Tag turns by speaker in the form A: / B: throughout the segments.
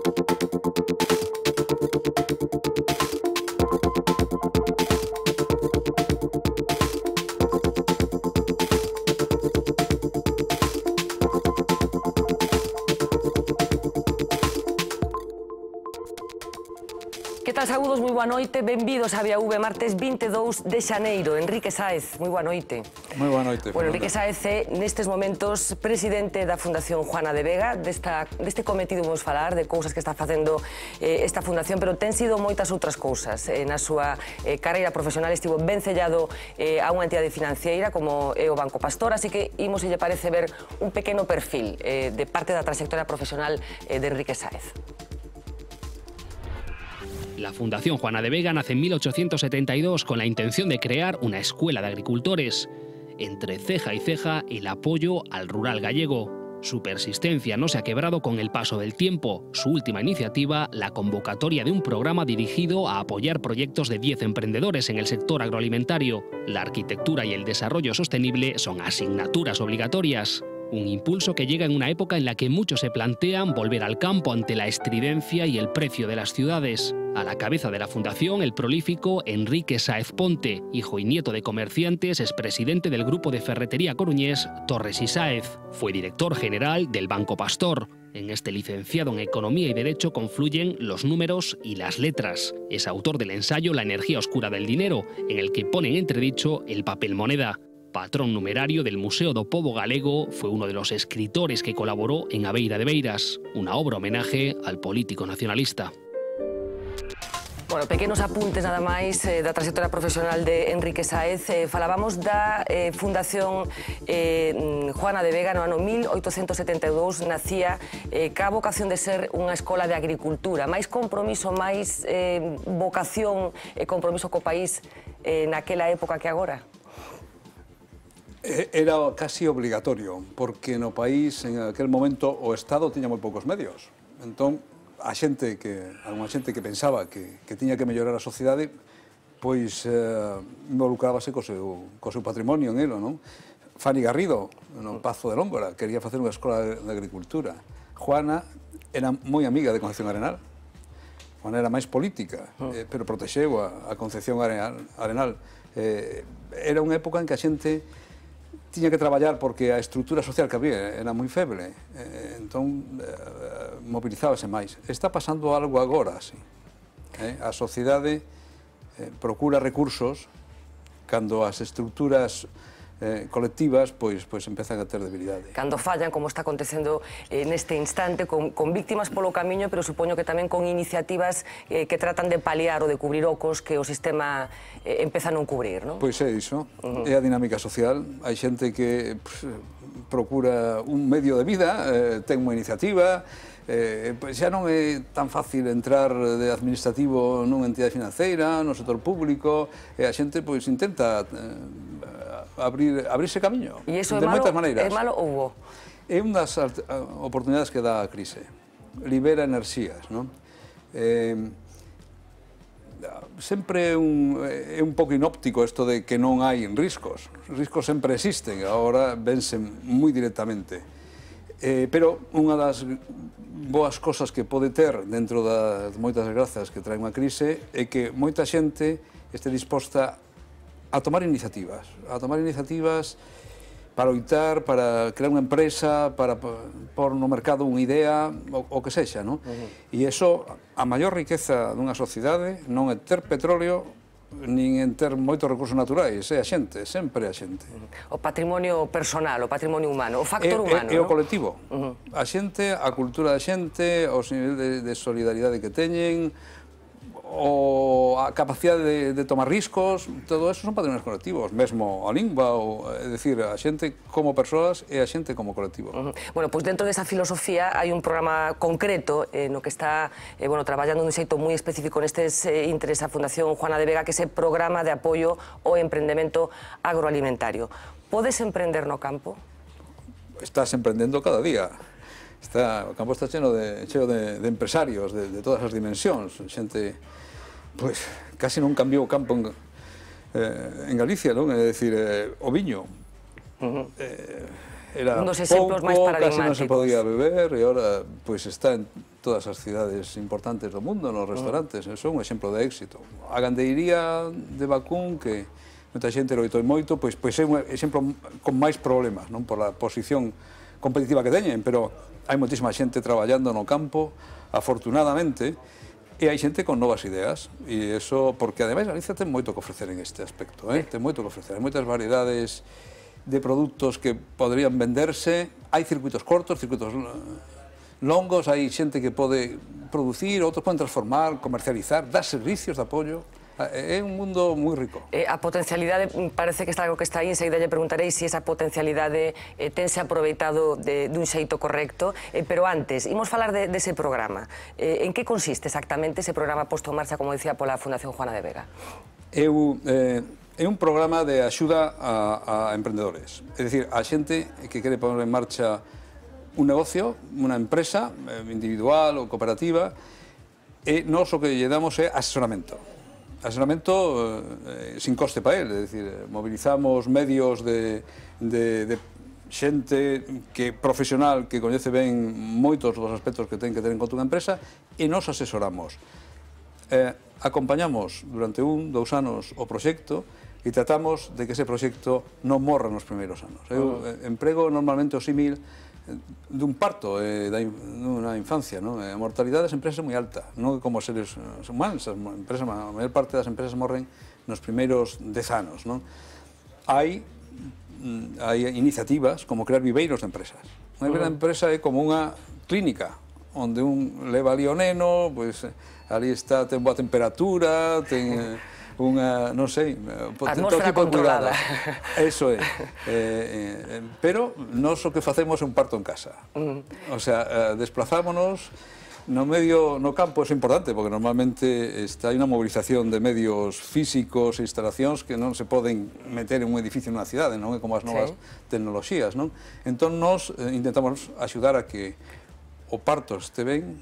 A: Que tal, saúdos, moi boa noite, benvidos a Vía V, martes 22 de xaneiro. Enrique Sáez, moi boa noite.
B: Moi boa noite.
A: Bueno, Enrique Sáez é, nestes momentos, presidente da Fundación Juana de Vega. Deste cometido vamos falar, de cousas que está facendo esta fundación, pero ten sido moitas outras cousas. Na súa carreira profesional estivo ben sellado a unha entidade financiera como é o Banco Pastor, así que imos, se lle parece, ver un pequeno perfil de parte da trayectoria profesional de Enrique Sáez.
C: La Fundación Juana de Vega nace en 1872 con la intención de crear una escuela de agricultores. Entre ceja y ceja, el apoyo al rural gallego. Su persistencia no se ha quebrado con el paso del tiempo. Su última iniciativa, la convocatoria de un programa dirigido a apoyar proyectos de 10 emprendedores en el sector agroalimentario. La arquitectura y el desarrollo sostenible son asignaturas obligatorias. Un impulso que llega en una época en la que muchos se plantean volver al campo ante la estridencia y el precio de las ciudades. A la cabeza de la fundación, el prolífico Enrique Sáez Ponte, hijo y nieto de comerciantes, es presidente del grupo de ferretería coruñés Torres y Sáez. Fue director general del Banco Pastor. En este licenciado en Economía y Derecho confluyen los números y las letras. Es autor del ensayo La energía oscura del dinero, en el que pone en entredicho el papel moneda. Patrón numerario del Museo do Pobo Galego, fue uno de los escritores que colaboró en A Beira de Beiras, una obra homenaje al político nacionalista.
A: Bueno, pequenos apuntes nada máis da trayectoria profesional de Enrique Sáez. Falábamos da Fundación Juana de Vega no ano 1872, nacía ca vocación de ser unha escola de agricultura. Máis compromiso, máis vocación e compromiso co país naquela época que agora?
B: Era casi obligatorio, porque no país, en aquel momento, o Estado tiña moi poucos medios. Entón, alguna xente que pensaba que tiña que mellorar a sociedade, pois involucrábase co seu patrimonio en elo, non? Fanny Garrido, no Pazo de Lómbora, quería facer unha escola de agricultura. Juana era moi amiga de Concepción Arenal. Juana era máis política, pero protexeu a Concepción Arenal. Era unha época en que a xente tiña que traballar porque a estrutura social que había era moi feble, entón movilizábase máis. Está pasando algo agora, así. A sociedade procura recursos cando as estruturas colectivas pois empezan a ter debilidade.
A: Cando fallan, como está acontecendo neste instante, con víctimas polo camiño, pero supoño que tamén con iniciativas que tratan de paliar ou de cubrir ocos que o sistema empeza a non cubrir, non?
B: Pois é iso, é a dinámica social. Hai xente que procura un medio de vida, ten unha iniciativa, xa non é tan fácil entrar de administrativo nunha entidade financeira, no sector público, e a xente pois intenta abrirse camiño, de moitas maneiras.
A: É malo ou bo?
B: É unha das oportunidades que dá a crise. Libera enerxías, non? Sempre é un pouco inóptico isto de que non hai riscos. Os riscos sempre existen, agora vense moi directamente. Pero unha das boas cosas que pode ter dentro das moitas desgrazas que trae unha crise é que moita xente este disposta a tomar iniciativas para loitar, para crear unha empresa, para pôr no mercado unha idea, o que sexa, non? E iso, a maior riqueza dunha sociedade non é ter petróleo, nin en ter moitos recursos naturais, é a xente, sempre a xente.
A: O patrimonio personal, o patrimonio humano, o factor humano,
B: non? É o colectivo. A xente, a cultura da xente, os niveis de solidaridade que teñen, ou a capacidade de tomar riscos, todo eso son patrimonios colectivos, mesmo a lingua, é dicir, a xente como persoas e a xente como colectivo.
A: Bueno, pois dentro desa filosofía hai un programa concreto no que está traballando dun xeito moi específico nestes intres a Fundación Juana de Vega, que é ese programa de apoio ao emprendemento agroalimentario. Podes emprender no campo?
B: Estás emprendendo cada día. O campo está cheo de empresarios de todas as dimensións, xente pois casi non cambiou o campo en Galicia, non? É dicir, o viño era pouco, casi non se podía beber, e agora pois está todas as cidades importantes do mundo, nos restaurantes, eso é un exemplo de éxito. A gandeiría de vacún, que moita xente loitou moito, pois é un exemplo con máis problemas, non por a posición competitiva que teñen, pero hai moitísima xente traballando no campo, afortunadamente, e hai xente con novas ideas, e eso, porque ademais Galicia ten moito que ofrecer en este aspecto, ten moito que ofrecer, hai moitas variedades de produtos que podrían venderse, hai circuitos cortos, circuitos longos, hai xente que pode producir, outros poden transformar, comercializar, dar servicios de apoio. É un mundo moi rico.
A: A potencialidade parece que está algo que está aí, enseguida lle preguntarei se esa potencialidade tense aproveitado dun xeito correcto, pero antes, imos falar dese programa. En que consiste exactamente ese programa posto en marcha, como dicía, pola Fundación Juana de Vega?
B: É un programa de axuda a emprendedores, é dicir, a xente que quere poner en marcha un negocio, unha empresa individual ou cooperativa, e nós o que lle damos é asesoramento. Asesoramento sin coste para él, é dicir, mobilizamos medios de xente profesional que coñece ben moitos dos aspectos que ten que ter en conta unha empresa e nos asesoramos. Acompañamos durante 1, 2 anos o proxecto e tratamos de que ese proxecto non morra nos primeiros anos. Eu emprego normalmente o símil dun parto dunha infancia, a mortalidade das empresas é moi alta, non como seres humanos, a maior parte das empresas morren nos primeiros 10 anos. Hai iniciativas como crear viveiros de empresas. Unha viveira de empresa é como unha clínica, onde un leva ali o neno, ali está, ten boa temperatura, ten unha, non sei,
A: atmosfera controlada.
B: Eso é. Pero nós o que facemos é un parto en casa. O sea, desplazámonos no medio, no campo, é importante, porque normalmente hai unha movilización de medios físicos e instalacións que non se poden meter en un edificio nunha cidade, non é como as novas tecnoloxías, non? Entón, nós intentamos axudar a que o parto este ben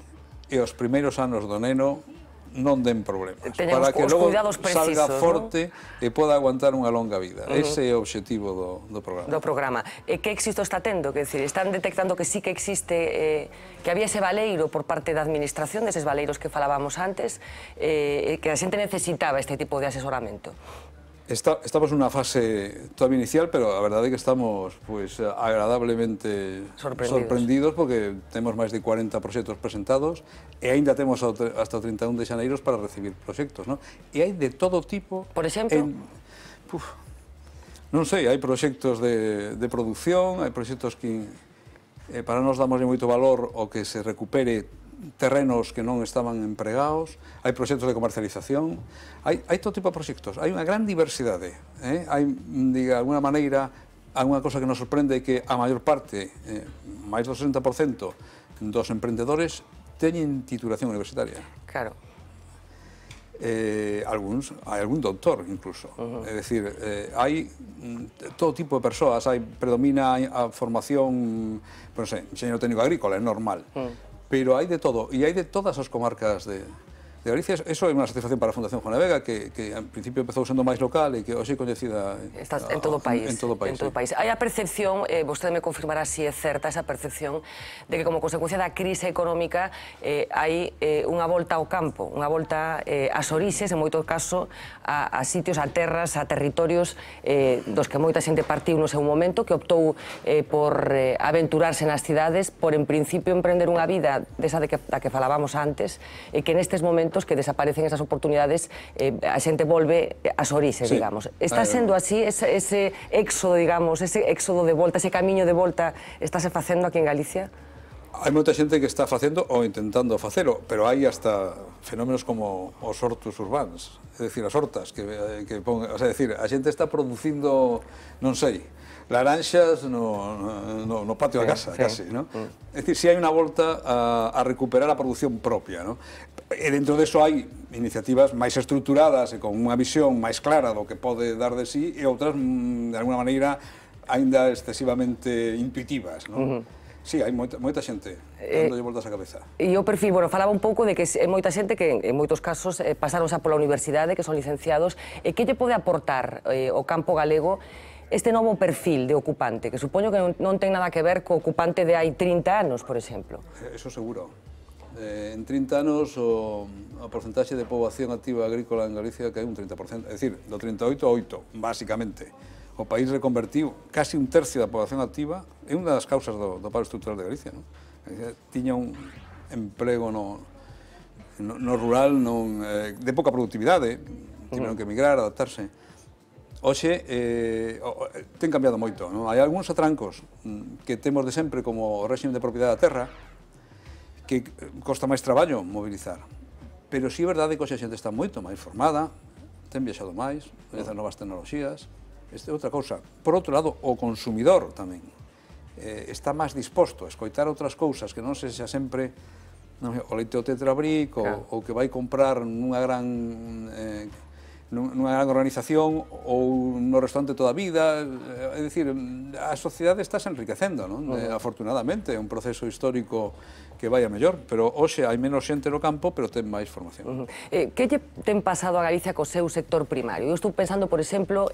B: e os primeiros anos do neno non den problemas, para que logo salga forte e poda aguantar unha longa vida. Ese é o obxectivo do programa.
A: E que éxito está tendo? Están detectando que sí que existe, que había ese valeiro por parte da administración, deses valeiros que falábamos antes, que a xente necesitaba este tipo de asesoramento.
B: Estamos nunha fase todavía inicial, pero a verdade é que estamos agradablemente sorprendidos porque temos máis de 40 proxectos presentados e aínda temos hasta o 31 de xaneiros para recibir proxectos. E hai de todo tipo.
A: Por exemplo?
B: Non sei, hai proxectos de producción, hai proxectos que para nós damos moito valor ao que se recupere terrenos que non estaban empregados, hai proxectos de comercialización, hai todo tipo de proxectos, hai unha gran diversidade, hai, de alguna maneira, alguna cosa que nos sorprende é que a maior parte, máis do 60% dos emprendedores teñen titulación universitaria.
A: Claro.
B: Hai algún doutor, incluso. É dicir, hai todo tipo de persoas, predomina a formación, non sei, enxeñero técnico agrícola, é normal. Pero hai de todo, e hai de todas as comarcas de Galicia. Eso é unha satisfacción para a Fundación Juana de Vega, que en principio empezou sendo máis local e que hoxe é coñecida
A: en todo o país. Hai a percepción, vostede me confirmará se é certa esa percepción, de que como consecuencia da crise económica hai unha volta ao campo, unha volta ás orixes, en moito caso, a sitios, a terras, a territorios dos que moita xente partiu no seu momento, que optou por aventurarse nas cidades, por en principio emprender unha vida desa da que falábamos antes, e que nestes momentos que desaparecen esas oportunidades, a xente volve ás orixes, digamos. Está sendo así, ese éxodo, digamos, ese éxodo de volta, ese camiño de volta, estáse facendo aquí en Galicia?
B: Hai moita xente que está facendo ou intentando facelo, pero hai hasta fenómenos como os hortus urbans, é dicir, as hortas, o sea, a xente está producindo, non sei, laranxas no patio da casa, casi, non? É dicir, si hai unha volta a recuperar a produción propia, non? E dentro deso hai iniciativas máis estruturadas e con unha visión máis clara do que pode dar de sí e outras, de alguna maneira, aínda excesivamente intuitivas, non? Sí, hai moita xente dándolle voltas á cabeza.
A: E o perfil, bueno, falaba un pouco de que é moita xente que en moitos casos pasaron xa pola universidade, que son licenciados, e que lle pode aportar o campo galego este novo perfil de ocupante, que supoño que non ten nada que ver co ocupante de hai 30 anos, por exemplo.
B: Eso seguro. En 30 anos a porcentaxe de poboación activa agrícola en Galicia cae un 30%, é dicir, do 38 ao 8, basicamente. O país reconvertiu casi un tercio da poboación activa, é unha das causas do paro estrutural de Galicia. Tiña un emprego no rural de pouca productividade, tiveron que emigrar, adaptarse. Hoxe ten cambiado moito. Hai algúns atrancos que temos de sempre, como o réxime de propiedade da terra, que costa máis traballo mobilizar. Pero si é verdade que hoxe a xente está moito máis formada, ten viaxado máis, coñece novas tecnoloxías. Esta é outra cousa. Por outro lado, o consumidor tamén está máis disposto a escoitar outras cousas que non se xa sempre o leite o tetrabric ou que vai comprar nunha gran organización ou no restaurante toda a vida. É dicir, a sociedade está se enriquecendo, afortunadamente, é un proceso histórico que vai a mellor, pero hoxe hai menos xente no campo, pero ten máis formación.
A: Que lle ten pasado a Galicia co seu sector primario? Eu estou pensando, por exemplo,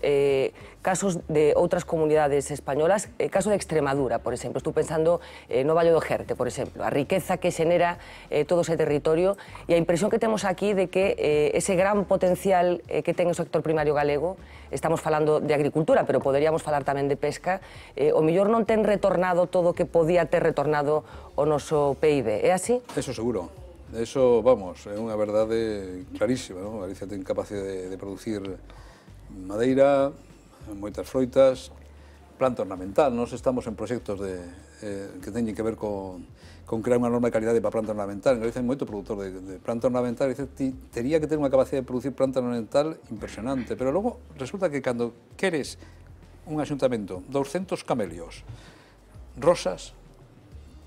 A: casos de outras comunidades españolas, caso de Extremadura, por exemplo, estou pensando no Valle do Jerte, por exemplo, a riqueza que xenera todo ese territorio e a impresión que temos aquí de que ese gran potencial que ten o sector primario galego, estamos falando de agricultura, pero poderíamos falar tamén de pesca, o mellor non ten retornado todo o que podía ter retornado o noso PIB, é así?
B: Eso seguro. Eso, vamos, é unha verdade clarísima, non? Galicia ten capacidade de producir madeira, moitas froitas, planta ornamental. Nós estamos en proxectos que teñen que ver con crear unha norma de calidade para planta ornamental. En Galicia hai moito productor de planta ornamental, e tería que ter unha capacidade de producir planta ornamental impresionante, pero logo resulta que cando queres un axuntamento 200 camelios rosas,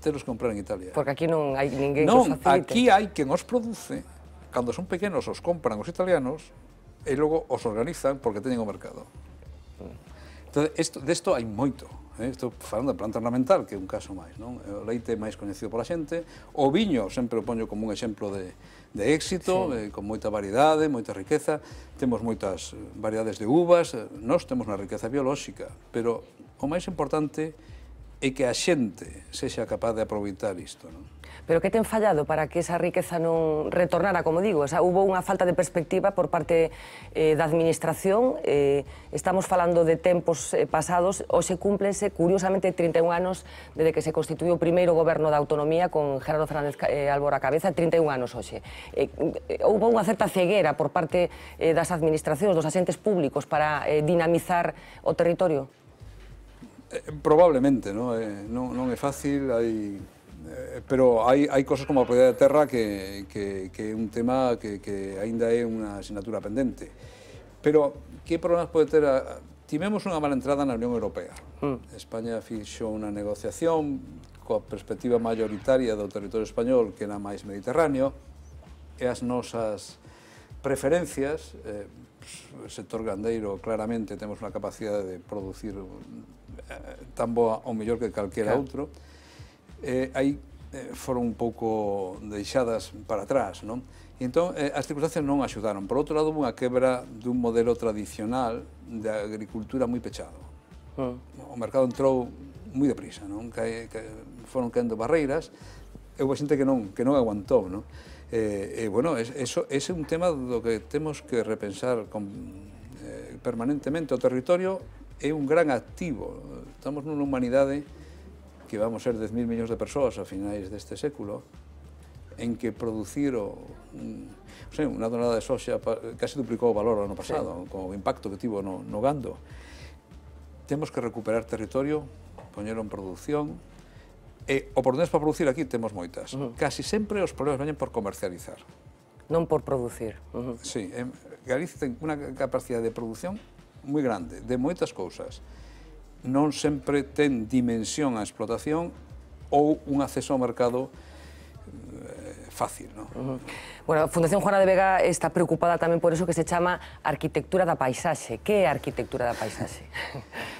B: telos que comprar en Italia.
A: Porque aquí non hai ninguén que os facilite.
B: Non, aquí hai quen os produce, cando son pequenos os compran os italianos e logo os organizan porque teñen o mercado. Entón, desto hai moito. Estou falando de planta ornamental, que é un caso máis. O leite é máis coñecido pola xente, o viño sempre o poño como un exemplo de éxito, con moita variedade, moita riqueza, temos moitas variedades de uvas, nós temos unha riqueza biolóxica, pero o máis importante é que a xente sexa capaz de aproveitar isto.
A: Pero que ten fallado para que esa riqueza non retornara, como digo? Hubo unha falta de perspectiva por parte da administración, estamos falando de tempos pasados, hoxe cúmplense, curiosamente, 31 anos desde que se constituiu o primeiro goberno da autonomía con Gerardo Fernández Albor á cabeza, 31 anos hoxe. Houve unha certa ceguera por parte das administracións, dos axentes públicos para dinamizar o territorio?
B: Probablemente, non é fácil, pero hai cosas como a propiedade de terra que é un tema que aínda é unha asignatura pendente. Pero que problemas pode ter? Tivemos unha mala entrada na Unión Europea. España fixo unha negociación coa perspectiva mayoritaria do territorio español, que era máis mediterráneo, e as nosas preferencias, o sector gandeiro, claramente, temos unha capacidade de producir tan boa ou mellor que calquera outro, aí foron un pouco deixadas para atrás, non? E entón, as circunstancias non axudaron. Por outro lado, unha quebra dun modelo tradicional de agricultura moi pechado. O mercado entrou moi deprisa, non? Foron caendo barreiras, e houve xente que non aguantou, non? Bueno, ese é un tema do que temos que repensar permanentemente. O territorio é un gran activo. Estamos nunha humanidade que vamos ser 10.000 millóns de persoas a finais deste século, en que producir unha tonelada de soxa casi duplicou o valor ano pasado, con o impacto que tivo no gando. Temos que recuperar territorio, poñelo en producción, e oportunidades para producir aquí temos moitas. Casi sempre os problemas veñen por comercializar.
A: Non por producir.
B: Sí, Galicia ten unha capacidade de producción moi grande, de moitas cousas. Non sempre ten dimensión a explotación ou un acceso ao mercado fácil, non?
A: Bueno, a Fundación Juana de Vega está preocupada tamén por eso que se chama arquitectura da paisaxe. Que é a arquitectura da paisaxe?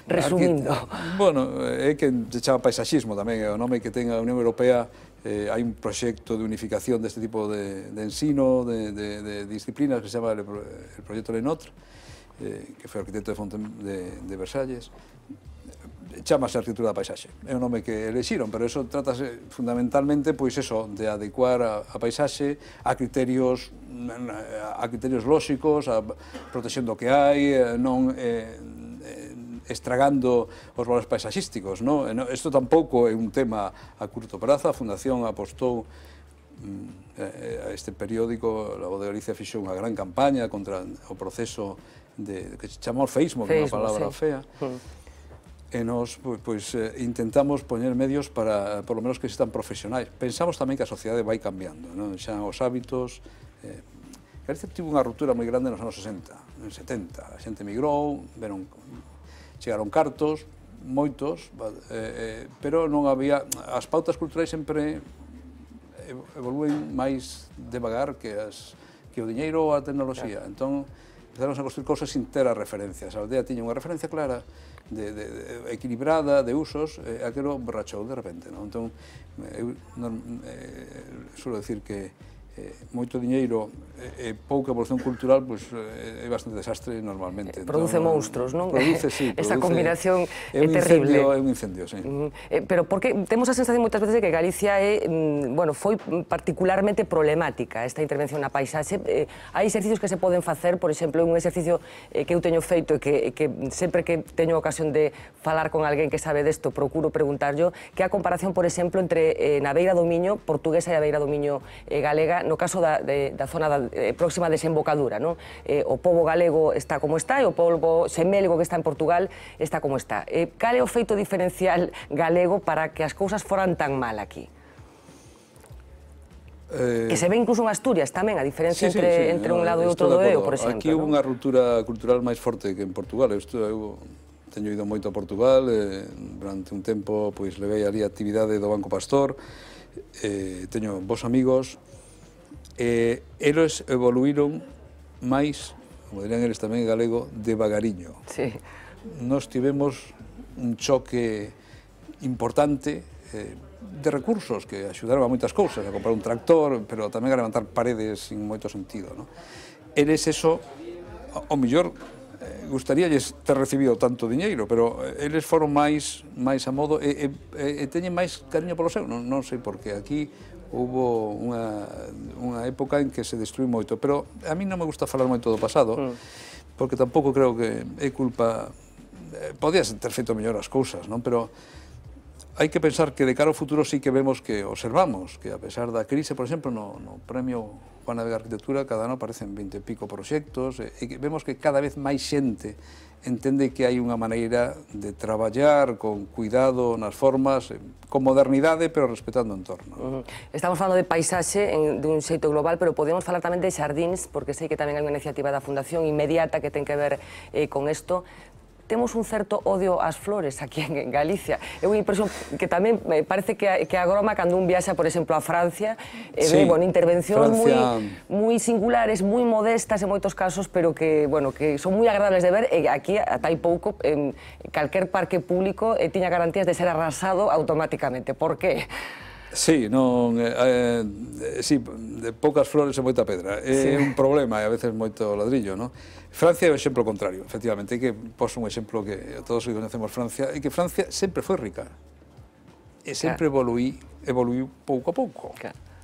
A: Resumindo.
B: Bueno, é que se chama paisaxismo tamén, é o nome que ten a Unión Europea. Hai un proxecto de unificación deste tipo de ensino, de disciplinas, que se chama el proxecto Lenotre, que foi arquitecto de Versalles. chamase arquitectura da paisaxe. É o nome que elexiron, pero eso tratase fundamentalmente, pois eso, de adecuar a paisaxe a criterios lóxicos, a protexendo o que hai, non estragando os valores paisaxísticos, non? Isto tampouco é un tema a curto prazo. A Fundación apostou este periódico, La Voz de Galicia, fixou unha gran campaña contra o proceso que se chamou feísmo, que é unha palabra fea. E nos intentamos poñer medios para, por lo menos, que existan profesionais. Pensamos tamén que a sociedade vai cambiando, non? Xa os hábitos... Galicia tivo unha ruptura moi grande nos anos 60, nos 70. A xente migrou, chegaron cartos, moitos, pero non había... As pautas culturais sempre evolúen máis devagar que o diñeiro ou a tecnoloxía. Entón, empezaron a construir cousas sin ter as referencias. A aldea tiña unha referencia clara, equilibrada, de usos, e aquilo rachou de repente. Entón, eu suelo decir que moito diñeiro e pouca evolución cultural é bastante desastre normalmente.
A: Produce monstruos, non?
B: Produce, sí.
A: Esa combinación é terrible.
B: É un incendio, sí.
A: Pero porque temos a sensación moitas veces de que Galicia foi particularmente problemática esta intervención na paisaxe. Hai exercicios que se poden facer, por exemplo, un exercicio que eu teño feito e que sempre que teño ocasión de falar con alguén que sabe desto, procuro preguntarllo, que é a comparación, por exemplo, entre na beira do Miño portuguesa e a beira do Miño galega, no caso da zona próxima a desembocadura, non? O pobo galego está como está e o pobo xemélego que está en Portugal está como está. Cal é o feito diferencial galego para que as cousas foran tan mal aquí? Que se ve incluso en Asturias tamén, a diferencia entre un lado e outro do Eo, por exemplo.
B: Aquí houve unha ruptura cultural máis forte que en Portugal. Eu teño ido moito a Portugal, durante un tempo levei ali a actividade do Banco Pastor, teño bons amigos, eles evoluíron máis, como dirían eles tamén en galego, devagariño. Nós tivemos un choque importante de recursos que axudaron a moitas cousas, a comprar un tractor, pero tamén a levantar paredes sin moito sentido. Eles eso, ao mellor, gustaríalles ter recibido tanto diñeiro, pero eles foron máis a modo e teñen máis cariño polo seu, non sei por qué. Aquí houve unha época en que se destruí moito, pero a mí non me gusta falar moito do pasado, porque tampouco creo que é culpa... Podías ter feito mellor as cousas, non? Pero hai que pensar que de cara ao futuro sí que vemos que observamos que a pesar da crise, por exemplo, no premio Juan de Vega Arquitectura, cada ano aparecen 20 e pico proxectos, e vemos que cada vez máis xente entende que hai unha maneira de traballar con cuidado nas formas, con modernidade, pero respetando o entorno.
A: Estamos falando de paisaxe dun xeito global, pero podemos falar tamén de xardíns, porque sei que tamén hai unha iniciativa da Fundación inmediata que ten que ver con isto. Temos un certo odio ás flores aquí en Galicia. É unha impresión que tamén me parece que agroma cando un viaxa, por exemplo, a Francia, ve intervencións moi singulares, moi modestas en moitos casos, pero que son moi agradables de ver, e aquí, ata hai pouco, calquer parque público tiña garantías de ser arrasado automáticamente. Por qué?
B: Sí, de poucas flores e moita pedra. É un problema, e a veces moito ladrillo, non? Francia é o exemplo contrario, efectivamente. Hai que pos un exemplo que todos conhecemos Francia, e que Francia sempre foi rica. E sempre evoluiu pouco a pouco.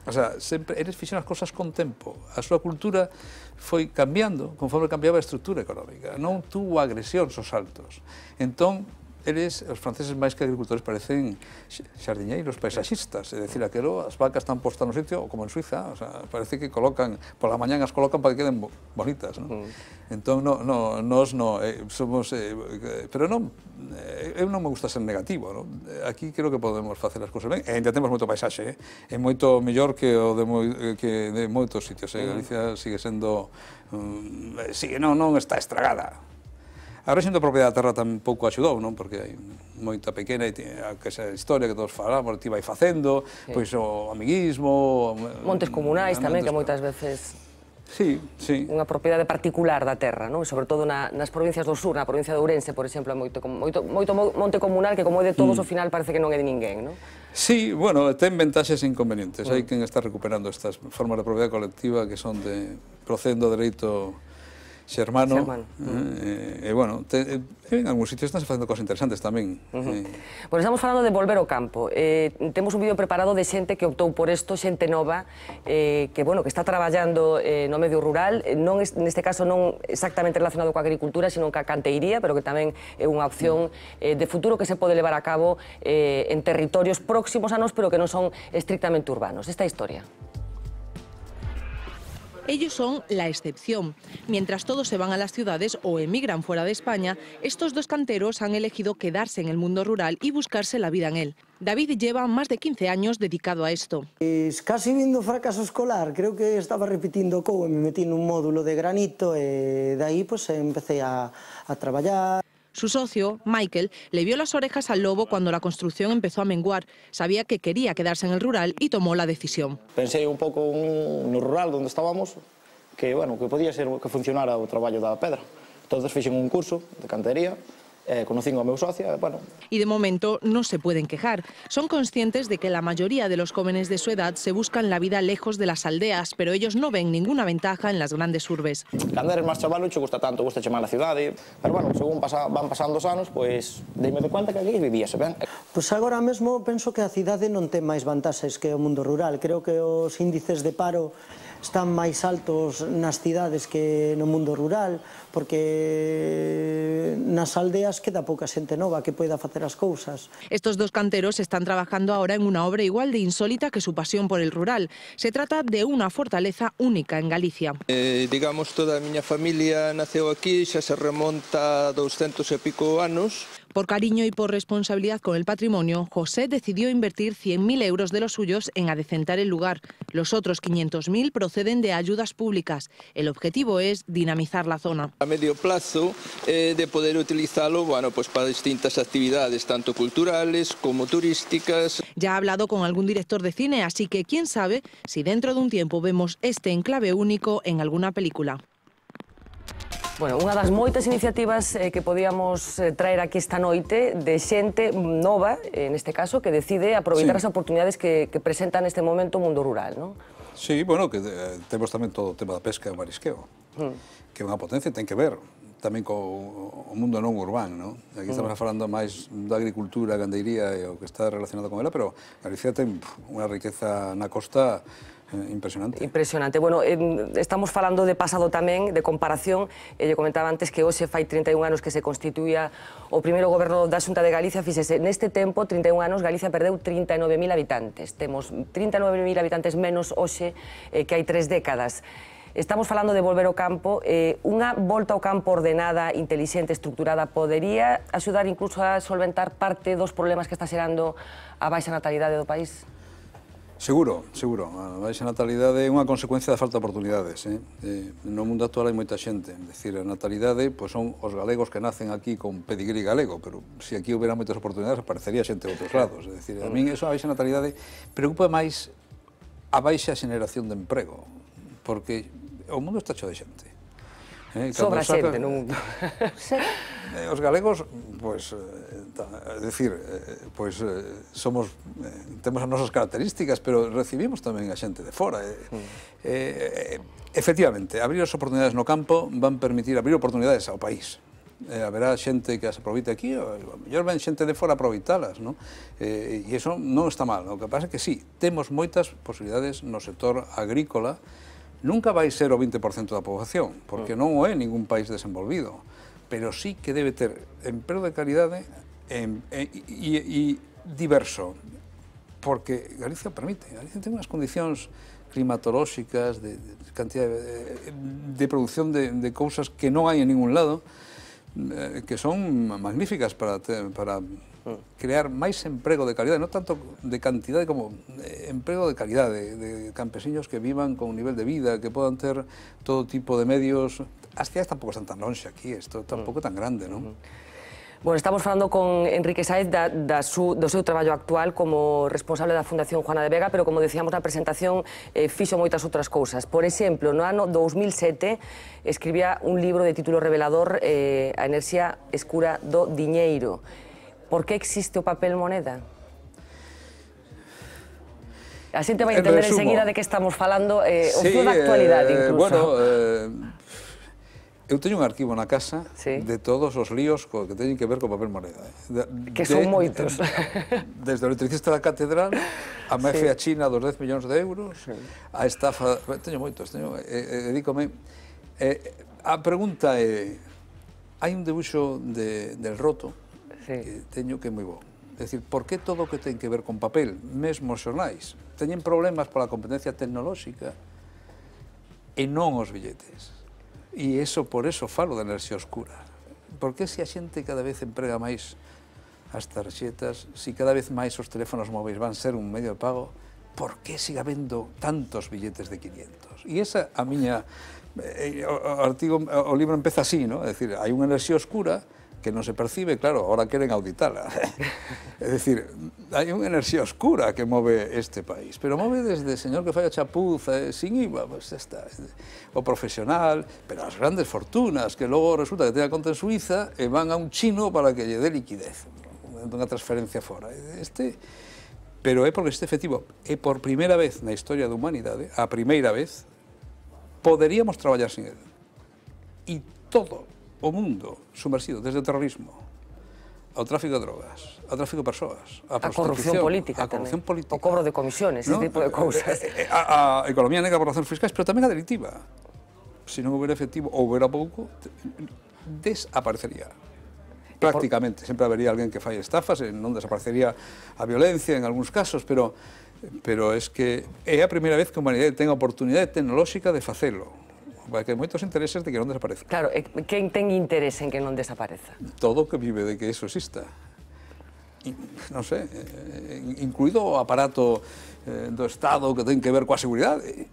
B: O sea, eles fixeron as cosas con tempo. A súa cultura foi cambiando conforme cambiaba a estrutura económica. Non tuvo agresións aos saltos. Entón, os franceses, máis que agricultores, parecen xardiñeiros, paisaxistas, é dicir, aquelo, as vacas están postas no sitio, como en Suiza, parece que colocan, pola mañán as colocan para que queden bonitas, non? Entón, nós somos, pero non, eu non me gusta ser negativo, non? Aquí creo que podemos facer as cousas ben, e ainda temos moito paisaxe, é moito mellor que o de moitos sitios, Galicia sigue sendo, non está estragada. A réxime da propiedade da terra tampouco axudou, non? Porque hai moita pequena, que esa historia que todos falamos, ti vai facendo, pois o amiguismo...
A: Montes comunais tamén, que moitas veces...
B: Sí.
A: Unha propiedade particular da terra, non? Sobre todo nas provincias do sur, na provincia de Ourense, por exemplo, moito monte comunal que, como é de todos, ao final parece que non é de ninguén, non?
B: Sí, bueno, ten ventaxes e inconvenientes. Hai quen está recuperando estas formas de propiedade colectiva que son procedendo do dereito xermano. E, bueno, en algúns sitios están facendo cosas interesantes tamén.
A: Bueno, estamos falando de volver ao campo. Temos un vídeo preparado de xente que optou por isto, xente nova, que está traballando no medio rural, neste caso non exactamente relacionado coa agricultura, sino coa canteiría, pero que tamén é unha opción de futuro que se pode levar a cabo en territorios próximos a nós, pero que non son estrictamente urbanos. Esta historia.
D: Ellos son la excepción. Mientras todos se van a las ciudades o emigran fuera de España, estos dos canteros han elegido quedarse en el mundo rural y buscarse la vida en él. David lleva más de 15 años dedicado a esto.
E: Casi vindo fracaso escolar, creo que estaba repetindo COU e me metí nun módulo de granito e de aí pues, empecé a traballar.
D: Su socio, Michael, le vio las orejas al lobo cuando la construcción empezó a menguar. Sabía que quería quedarse en el rural y tomó la decisión.
F: Pensé un pouco no rural donde estábamos, que podía ser que funcionara o traballo da pedra. Entonces fixen un curso de cantería, conocín ao meu socio,
D: Y de momento no se pueden quejar. Son conscientes de que la mayoría de los jóvenes de su edad se buscan la vida lejos de las aldeas, pero ellos no ven ninguna ventaja en las grandes urbes.
F: Cando eres máis chavalo, che gusta tanto, gusta chamar a cidade, pero según van pasando os anos, pois deime de conta que aquí vivíase ben.
E: Pois agora mesmo penso que a cidade non ten máis vantaxes que o mundo rural. Creo que os índices de paro están máis altos nas cidades que no mundo rural, porque nas aldeas queda pouca xente nova que poida facer as cousas.
D: Estos dos canteros están trabajando ahora en una obra igual de insólita que su pasión por el rural. Se trata de una fortaleza única en Galicia.
G: Digamos, toda a miña familia naceu aquí, xa se remonta a 200 e pico anos.
D: Por cariño y por responsabilidad con el patrimonio, José decidió invertir 100.000 euros de los suyos en adecentar el lugar. Los otros 500.000 proceden de ayudas públicas. El objetivo es dinamizar la zona.
G: A medio plazo de poder utilizarlo para distintas actividades, tanto culturales como turísticas.
D: Ya ha hablado con algún director de cine, así que quién sabe si dentro de un tiempo vemos este enclave único en alguna película.
A: Bueno, unha das moitas iniciativas que podíamos traer aquí esta noite de xente nova, neste caso, que decide aproveitar as oportunidades que presenta neste momento o mundo rural, non?
B: Sí, bueno, que temos tamén todo o tema da pesca e o marisqueo, que é unha potencia, ten que ver tamén co mundo non urbano, non? Aquí estamos falando máis da agricultura, a gandeiría e o que está relacionado con ela, pero Galicia ten unha riqueza na costa impresionante.
A: Impresionante. Bueno, estamos falando de pasado tamén, de comparación. Lle comentaba antes que hoxe fai 31 anos que se constituía o primeiro goberno da Xunta de Galicia. Fíxese, neste tempo, 31 anos, Galicia perdeu 39.000 habitantes. Temos 39.000 habitantes menos hoxe que hai 3 décadas. Estamos falando de volver ao campo. Unha volta ao campo ordenada, inteligente, estructurada, podería axudar incluso a solventar parte dos problemas que está xerando a baixa natalidade do país?
B: Seguro, seguro. A baixa natalidade é unha consecuencia da falta de oportunidades. No mundo actual hai moita xente. É dicir, a natalidade son os galegos que nacen aquí con pedigrí galego, pero se aquí houbera moitas oportunidades, aparecería xente de outros lados. É dicir, a min eso, a baixa natalidade, preocupa máis a baixa xeneración de emprego, porque o mundo está cheo de xente.
A: Sobra xente no mundo.
B: Os galegos, pois, é dicir, pois, somos, temos as nosas características, pero recibimos tamén a xente de fora. Efectivamente, abrir as oportunidades no campo van permitir abrir oportunidades ao país. Haberá xente que as aproveite aquí, ou mellor ven xente de fora aproveitalas, non? E iso non está mal. O que pasa é que sí, temos moitas posibilidades no sector agrícola. Nunca vai ser o 20% da poboación, porque non o é ningún país desenvolvido, pero sí que debe ter emprego de calidade e diverso, porque Galicia permite. Galicia ten unhas condicións climatolóxicas, de cantidad de producción de cousas que non hai en ningún lado, que son magníficas para crear máis emprego de calidade, non tanto de cantidade como emprego de calidade, de campesiños que vivan con un nivel de vida, que podan ter todo tipo de medios. As cidades tampouco están tan lonxe aquí, isto tampouco é tan grande, non?
A: Bueno, estamos falando con Enrique Sáez do seu traballo actual como responsable da Fundación Juana de Vega, pero como decíamos na presentación, fixo moitas outras cousas. Por exemplo, no ano 2007 escribía un libro de título revelador, A enerxía escura do diñeiro. Por que existe o papel moneda? A xente vai entender enseguida de que estamos falando, o fío da actualidade, incluso.
B: Bueno, Eu teño un arquivo na casa de todos os líos que teñen que ver co papel moneda.
A: Que son moitos.
B: Desde o electricista da catedral, a mafia china dos 10 millóns de euros, a estafa... Teño moitos, dedícome... A pregunta é... Hai un debuxo del Roto que teño que é moi bo. É dicir, por que todo o que ten que ver con papel, mesmo os xornais, teñen problemas pola competencia tecnolóxica e non os billetes? E por eso falo da enerxía oscura. Porque se a xente cada vez emprega máis as tarxetas, se cada vez máis os teléfonos móveis van ser un medio de pago, por que siga habendo tantos billetes de 500? E esa a miña... O libro empeza así, ¿no? É dicir, hai unha enerxía oscura que non se percibe, claro, ahora queren auditala. É dicir, hai unha enerxía oscura que move este país, pero move desde señor que fai a chapuza, sin IVA, pues xa está. O profesional, pero as grandes fortunas, que logo resulta que ten a conta en Suiza e van a un chino para que lle dé liquidez, unha transferencia fora. Pero é porque este efectivo, é por primeira vez na historia da humanidade, a primeira vez, poderíamos traballar sin ele. E todo o mundo sumersido, desde o terrorismo, ao tráfico de drogas, ao tráfico de persoas, a
A: corrupción política, o cobro de comisiones, ese tipo de cousas.
B: A economía negra por razóns fiscais, pero tamén a delictiva. Se non houbera efectivo, ou houbera pouco, desaparecería. Prácticamente. Sempre habería alguén que fai estafas, non desaparecería a violencia en algúns casos, pero é que é a primeira vez que a humanidade ten a oportunidade tecnolóxica de facelo. Que hai moitos intereses de que non desapareza.
A: Claro, quen ten interés en que non desapareza?
B: Todo o que vive de que eso exista. Non sei, incluído o aparato do Estado que ten que ver coa seguridade.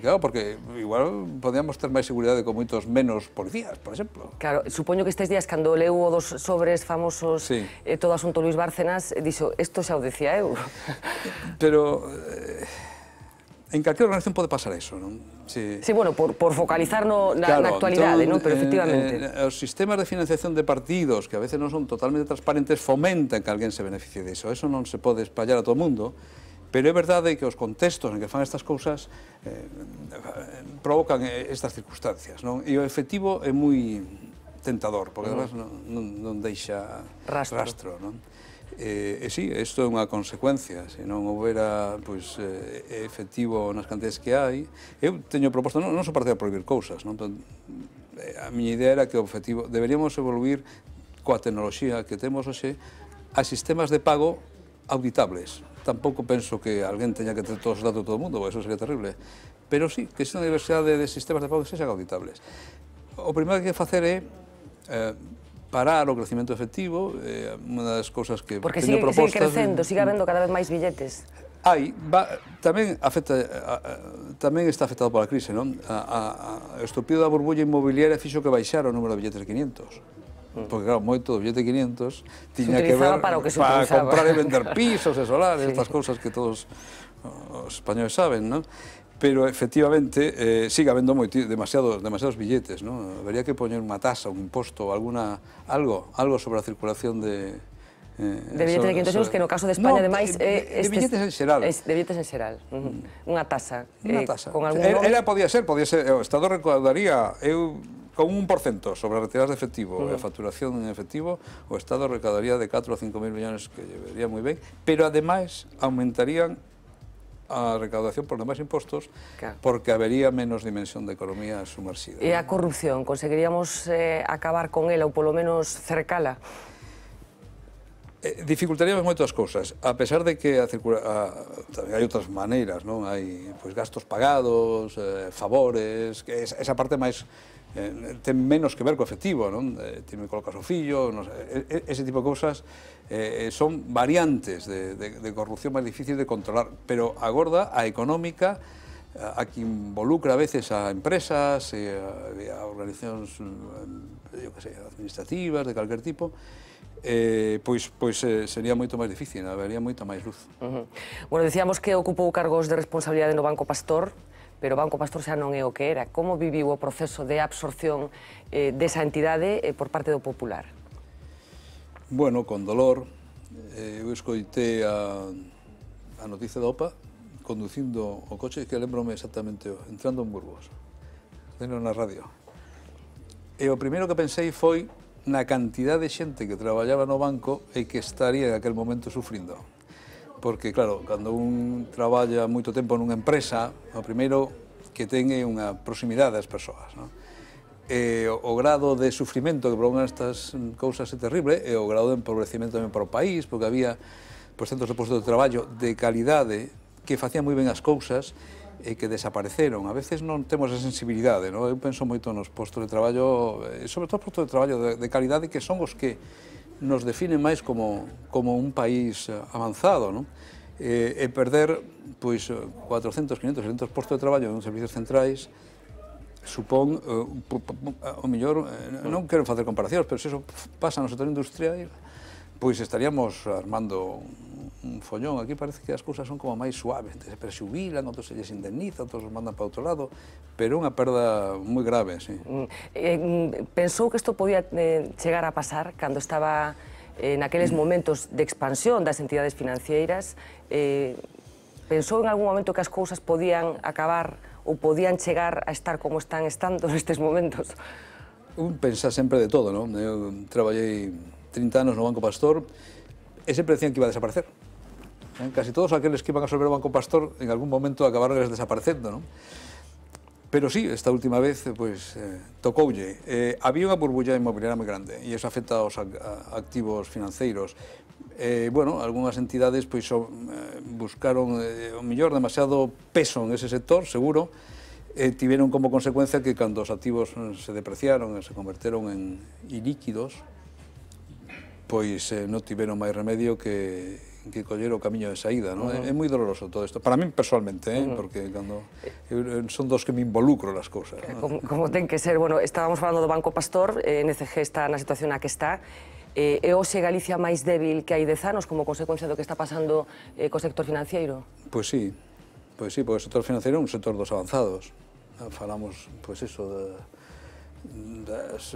B: Claro, porque igual podíamos ter máis seguridade con moitos menos policías, por exemplo.
A: Claro, supoño que estes días, cando leu o dos sobres famosos, todo o asunto Luis Bárcenas, dixo, isto xa o decía eu.
B: Pero... En calquera organización pode pasar eso, non?
A: Sí, bueno, por focalizar na actualidade, non? Pero efectivamente...
B: Os sistemas de financiación de partidos, que a veces non son totalmente transparentes, fomentan que alguén se beneficie disso. Eso non se pode espallar a todo o mundo, pero é verdade que os contextos en que fan estas cousas provocan estas circunstancias, non? E o efectivo é moi tentador, porque además non deixa rastro, non? Sí, isto é unha consecuencia, se non houbera efectivo nas cantidades que hai. Eu teño proposto, non sou partidario de prohibir cousas, a miña idea era que o efectivo, deberíamos evoluir coa tecnoloxía que temos hoxe a sistemas de pago auditables. Tampouco penso que alguén teña que ter todos os datos de todo o mundo, porque eso sería terrible, pero sí, que existe unha diversidade de sistemas de pago que sexan auditables. O primeiro que hai que facer é parar o crecimento efectivo, unha das cousas que teño propostas...
A: Porque sigue crecendo, sigue habendo cada vez máis billetes.
B: Tamén está afectado pola crise, non? O estupido da burbulla inmobiliaria fixo que baixara o número de billetes de 500. Porque, claro, moito do billete de 500 tiña que ver para comprar e vender pisos e solares, estas cousas que todos os españoles saben, non? Pero, efectivamente, sigue habendo demasiados billetes, non? Habería que poñer unha tasa, un imposto, algo sobre a circulación de
A: billetes de 500 euros, que no caso de España, ademais...
B: De billetes en xeral.
A: De billetes en xeral. Unha tasa.
B: Unha tasa. Podía ser, o Estado recaudaría, con un 1% sobre as retiradas de efectivo e a facturación en efectivo, o Estado recaudaría de 4 ou 5 mil millóns, que llevaría moi ben, pero, ademais, aumentarían a recaudación por demais impostos, porque habería menos dimensión de economía sumergida.
A: E a corrupción, conseguiríamos acabar con ela ou polo menos cercala?
B: Dificultaríamos moitas cousas, a pesar de que tamén hai outras maneiras, non? Hai gastos pagados, favores, que esa parte máis ten menos que ver co efectivo, non? Ti me colocas o fillo, ese tipo de cousas son variantes de corrupción máis difícil de controlar, pero agora a económica, a que involucra a veces a empresas, a organizacións administrativas de calquer tipo, sería moito máis difícil, habería moita máis luz.
A: Bueno, decíamos que ocupou cargos de responsabilidade no Banco Pastor, pero o Banco Pastor xa non é o que era. Como viviu o proceso de absorción desa entidade por parte do Popular?
B: Bueno, con dolor. Eu escoitei a noticia da OPA conducindo o coche, que lembrome exactamente, entrando en Burgos, na radio. E o primeiro que pensei foi na cantidad de xente que traballaba no banco e que estaría en aquel momento sufrindo. Porque, claro, cando un traballa moito tempo nunha empresa, o primeiro que ten é unha proximidade das persoas, non? E o grado de sufrimento que provocan estas cousas é terrible, e o grado de empobrecimento tamén para o país, porque había centros de postos de traballo de calidade que facían moi ben as cousas e que desapareceron. A veces non temos a sensibilidade, non? Eu penso moito nos postos de traballo, sobre todo postos de traballo de calidade, que son os que nos definen máis como un país avanzado, non? E perder, pois, 400, 500, 600 postos de traballo en servicios centrais supón, o mellor, non quero facer comparacións, pero se eso pasa no sector industrial, pois estaríamos armando un follón. Aquí parece que as cousas son como máis suaves, se presubilan, outros se lles indemniza, outros os mandan para outro lado, pero é unha perda moi grave, sí.
A: Pensou que isto podía chegar a pasar cando estaba naqueles momentos de expansión das entidades financeiras? Pensou en algún momento que as cousas podían acabar ou podían chegar a estar como están estando nestes momentos?
B: Un pensa sempre de todo, non? Eu traballei 30 anos no Banco Pastor e sempre decían que iba a desaparecer. Casi todos aqueles que iban a absorber o Banco Pastor en algún momento acabaron desaparecendo, non? Pero sí, esta última vez, pois, tocoulle. Había unha burbulla inmobiliaria moi grande e iso afecta aos activos financeiros. Bueno, algunhas entidades pois buscaron o mellor demasiado peso en ese sector, seguro, e tiveron como consecuencia que cando os activos se depreciaron e se converteron en ilíquidos, pois non tiveron máis remedio que coller o camiño de saída, non? É moi doloroso todo isto, para min personalmente, porque cando son dos que me involucro nas cousas.
A: Como ten que ser. Bueno, estábamos falando do Banco Pastor, NCG está na situación na que está, é hoxe Galicia máis débil que hai 10 anos como consecuencia do que está pasando co sector financiero?
B: Pois sí, porque o sector financiero é un sector dos avanzados. Falamos, pois iso, das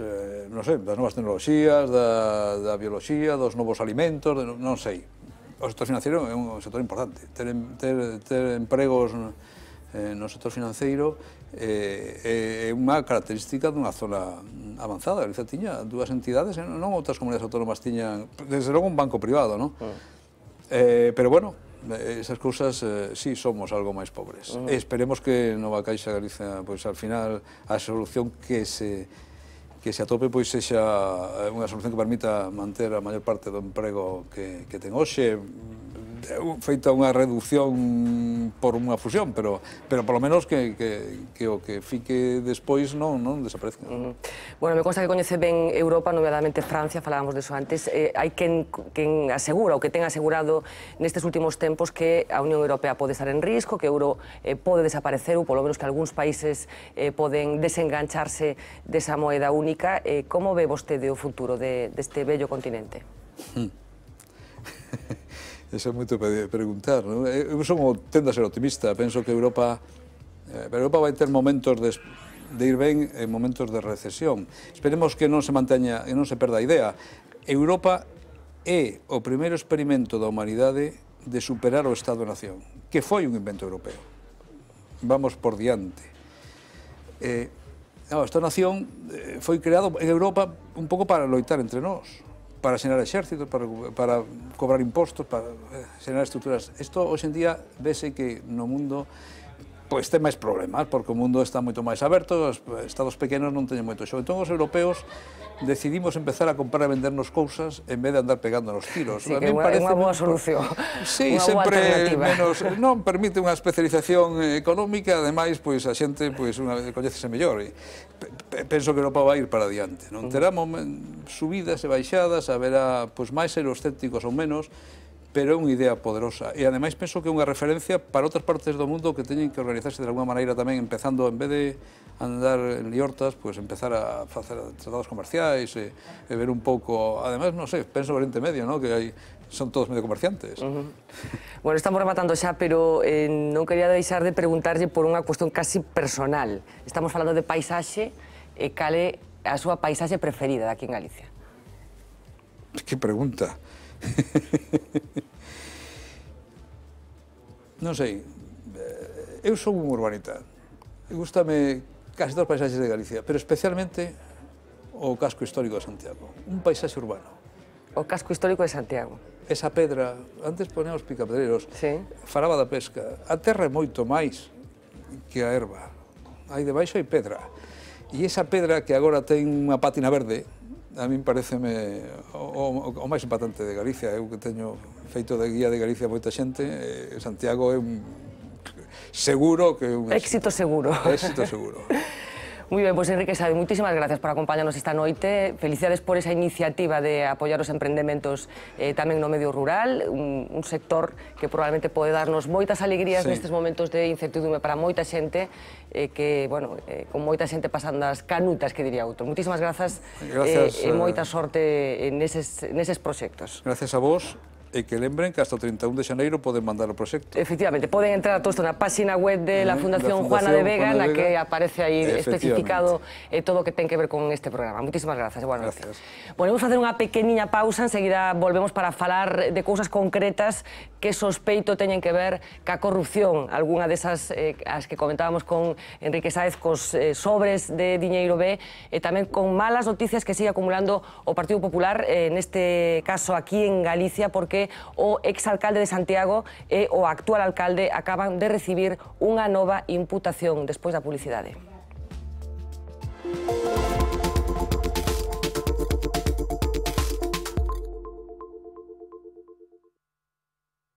B: novas tecnoloxías, da biología, dos novos alimentos, non sei. O sector financiero é un sector importante. Ter empregos no sector financeiro é unha característica dunha zona avanzada. Galicia tiña dúas entidades, non outras comunidades autónomas tiñan, desde logo un banco privado, non? Pero bueno, esas cousas sí somos algo máis pobres. Esperemos que Nova Caixa Galicia, pois al final, a solución que se atope pois sexa unha solución que permita manter a maior parte do emprego que ten hoxe, feita unha reducción por unha fusión, pero polo menos que o que fique despois non desaparezca.
A: Bueno, me consta que coñece ben Europa, nomeadamente Francia, falábamos deso antes. Hai quen asegura, ou que ten asegurado nestes últimos tempos, que a Unión Europea pode estar en risco, que o euro pode desaparecer, ou polo menos que algúns países poden desengancharse desa moeda única. Como ve vostede o futuro deste bello continente?
B: Eso é moito preguntar, non? Eu tendo a ser optimista, penso que Europa vai ter momentos de ir ben e momentos de recesión. Esperemos que non se manteña e non se perda a idea. Europa é o primeiro experimento da humanidade de superar o Estado-nación, que foi un invento europeo. Vamos por diante. O Estado-nación foi creado en Europa un pouco para loitar entre nós, para xerar exércitos, para cobrar impostos, para xerar estruturas. Isto, hoxe en día, vese que no mundo pois ten máis problemas, porque o mundo está moito máis aberto, os estados pequenos non teñen moito xo. Entón, os europeos decidimos empezar a comprar e vendernos cousas en vez de andar pegándonos tiros.
A: Sí, que é unha boa solución.
B: Sí, sempre menos, non permite unha especialización económica, ademais, pois a xente coñécese mellor. Penso que Europa vai ir para adiante, non? Terá subidas e baixadas, haberá máis euroscépticos ou menos, pero é unha idea poderosa. E, ademais, penso que é unha referencia para outras partes do mundo que teñen que organizarse de alguma maneira tamén, empezando, en vez de andar en liortas, pois empezar a facer tratados comerciais e ver un pouco... Ademais, non sei, penso no Oriente Medio, non? Que son todos medio comerciantes.
A: Bueno, estamos rematando xa, pero non quería deixar de preguntarlle por unha cuestión casi personal. Estamos falando de paisaxe, e cal é a súa paisaxe preferida aquí en Galicia?
B: Que pregunta. Non sei, eu sou un urbanita, gústame casi todos os paisaxes de Galicia, pero especialmente o casco histórico de Santiago, un paisaxe urbano.
A: O casco histórico de Santiago.
B: Esa pedra, antes poníamos picapedreros,
A: Sí.
B: falaba da pesca, a terra é moito máis que a erva, aí debaixo hai pedra, e esa pedra que agora ten unha pátina verde, a min pareceme o máis impactante de Galicia. Eu que teño feito de guía de Galicia moita xente, Santiago é un seguro que é un
A: Éxito seguro.
B: Éxito seguro.
A: Muy ben, pois Enrique Sáez, moitísimas gracias por acompañarnos esta noite. Felicidades por esa iniciativa de apoiar os empreendementos tamén no medio rural, un sector que probablemente pode darnos moitas alegrías nestes momentos de incertidumbre para moita xente, que, bueno, con moita xente pasando as canutas, que diría outro. Moitísimas grazas e moita sorte neses proxectos.
B: Gracias a vos. E que lembren que hasta o 31 de xaneiro poden mandar o proxecto.
A: Efectivamente, poden entrar a todo isto na página web de la Fundación Juana de Vega, na que aparece aí especificado todo o que ten que ver con este programa. Moitísimas grazas e boa noite. Bueno, vamos facer unha pequeniña pausa, enseguida volvemos para falar de cousas concretas que sospeito teñen que ver ca corrupción, algunha desas as que comentábamos con Enrique Sáez, cos sobres de diñeiro B, e tamén con malas noticias que sigue acumulando o Partido Popular, neste caso aquí en Galicia, porque o exalcalde de Santiago e o actual alcalde acaban de recibir unha nova imputación despois da publicidade.